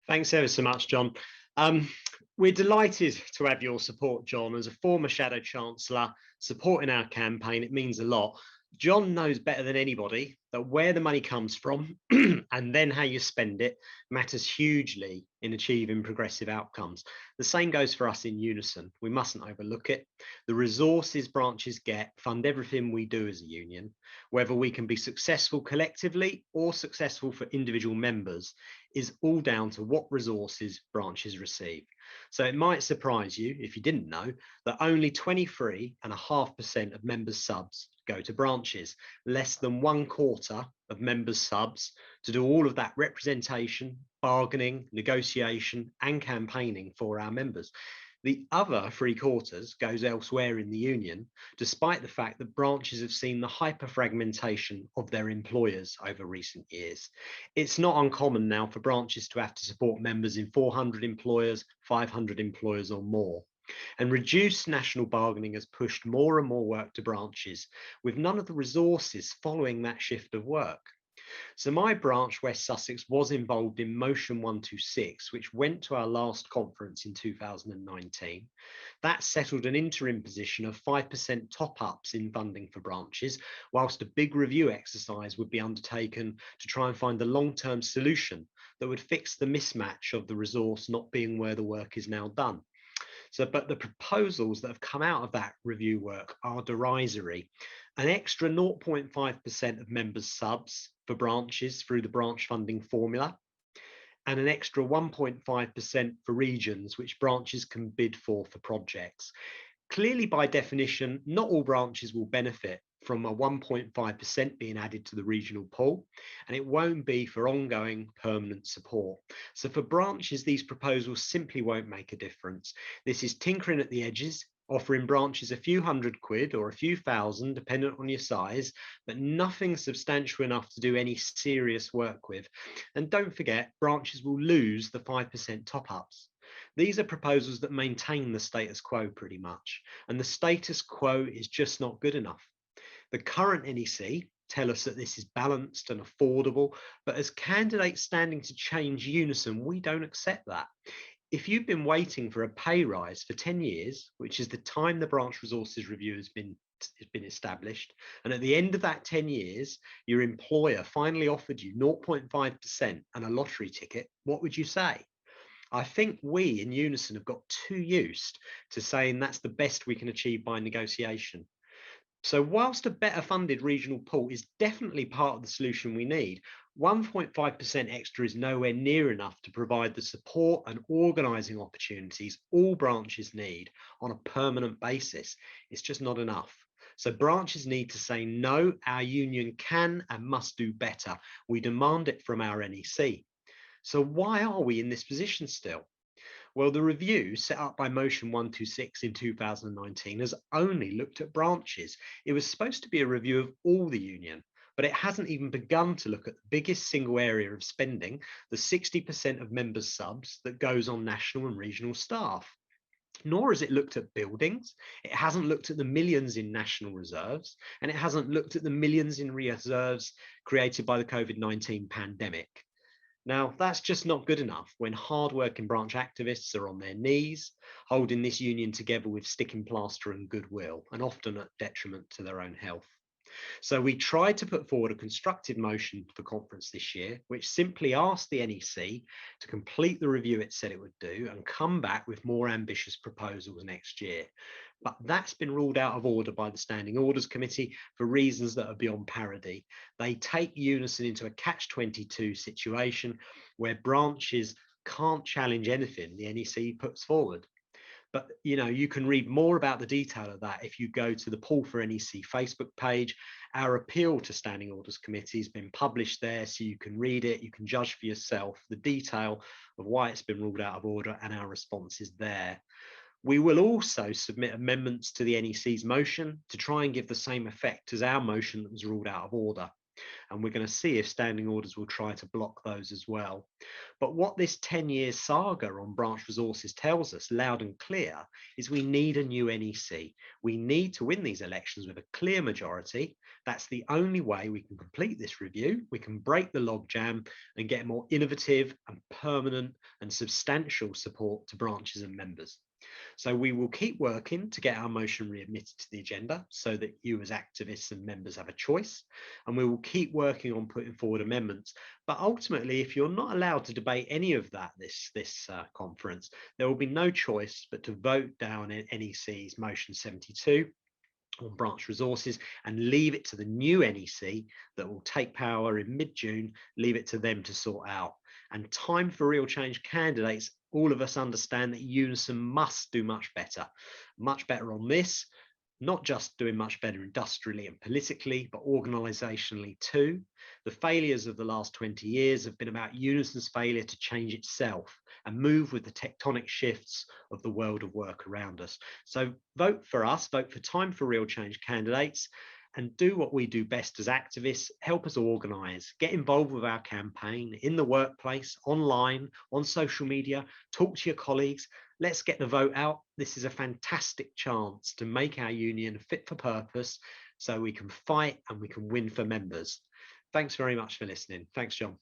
Thanks ever so much, John. Um, we're delighted to have your support, John, as a former Shadow Chancellor supporting our campaign. It means a lot. John knows better than anybody that where the money comes from and then how you spend it matters hugely in achieving progressive outcomes. The same goes for us in Unison. We mustn't overlook it. The resources branches get fund everything we do as a union. Whether we can be successful collectively or successful for individual members is all down to what resources branches receive. So it might surprise you, if you didn't know, that only 23.5% of members' subs go to branches, less than 1/4 of members' subs to do all of that representation, bargaining, negotiation, and campaigning for our members. The other 3/4 goes elsewhere in the union, despite the fact that branches have seen the hyper-fragmentation of their employers over recent years. It's not uncommon now for branches to have to support members in 400 employers, 500 employers or more. And reduced national bargaining has pushed more and more work to branches, with none of the resources following that shift of work. So my branch, West Sussex, was involved in Motion 126, which went to our last conference in 2019. That settled an interim position of 5% top-ups in funding for branches, whilst a big review exercise would be undertaken to try and find a long-term solution that would fix the mismatch of the resource not being where the work is now done. So, but the proposals that have come out of that review work are derisory. An extra 0.5% of members' subs for branches through the branch funding formula, and an extra 1.5% for regions, which branches can bid for projects. Clearly, by definition, not all branches will benefit from a 1.5% being added to the regional pool, and it won't be for ongoing permanent support. So for branches, these proposals simply won't make a difference. This is tinkering at the edges, offering branches a few £100 or a few thousand, dependent on your size, but nothing substantial enough to do any serious work with. And don't forget, branches will lose the 5% top-ups. These are proposals that maintain the status quo pretty much, and the status quo is just not good enough. The current NEC tell us that this is balanced and affordable, but as candidates standing to change Unison, we don't accept that. If you've been waiting for a pay rise for 10 years, which is the time the branch resources review has been established, and at the end of that 10 years, your employer finally offered you 0.5% and a lottery ticket, what would you say? I think we in Unison have got too used to saying that's the best we can achieve by negotiation. So whilst a better funded regional pool is definitely part of the solution we need, 1.5% extra is nowhere near enough to provide the support and organising opportunities all branches need on a permanent basis. It's just not enough. So branches need to say, no, our union can and must do better. We demand it from our NEC. So why are we in this position still? Well, the review set up by Motion 126 in 2019 has only looked at branches. It was supposed to be a review of all the union, but it hasn't even begun to look at the biggest single area of spending, the 60% of members' subs that goes on national and regional staff. Nor has it looked at buildings, it hasn't looked at the millions in national reserves, and it hasn't looked at the millions in reserves created by the COVID-19 pandemic. Now, that's just not good enough when hard-working branch activists are on their knees, holding this union together with sticking plaster and goodwill, and often at detriment to their own health. So we tried to put forward a constructive motion for conference this year, which simply asked the NEC to complete the review it said it would do and come back with more ambitious proposals next year. But that's been ruled out of order by the Standing Orders Committee for reasons that are beyond parody. They take Unison into a catch-22 situation where branches can't challenge anything the NEC puts forward. But you can read more about the detail of that if you go to the Pool for NEC Facebook page. Our appeal to Standing Orders Committee has been published there, so you can read it, you can judge for yourself the detail of why it's been ruled out of order, and our response is there. We will also submit amendments to the NEC's motion to try and give the same effect as our motion that was ruled out of order. And we're going to see if standing orders will try to block those as well. But what this 10-year saga on branch resources tells us loud and clear is we need a new NEC. We need to win these elections with a clear majority. That's the only way we can complete this review. We can break the logjam and get more innovative and permanent and substantial support to branches and members. So we will keep working to get our motion readmitted to the agenda so that you as activists and members have a choice. And we will keep working on putting forward amendments. But ultimately, if you're not allowed to debate any of that this conference, there will be no choice but to vote down NEC's motion 72 on branch resources and leave it to the new NEC that will take power in mid-June, leave it to them to sort out. And time for real change candidates, all of us understand that UNISON must do much better on this, not just doing much better industrially and politically, but organisationally too. The failures of the last 20 years have been about UNISON's failure to change itself and move with the tectonic shifts of the world of work around us. So vote for us, vote for Time for Real Change candidates, and do what we do best as activists. Help us organise, get involved with our campaign in the workplace, online, on social media, talk to your colleagues. Let's get the vote out. This is a fantastic chance to make our union fit for purpose so we can fight and we can win for members. Thanks very much for listening. Thanks, John.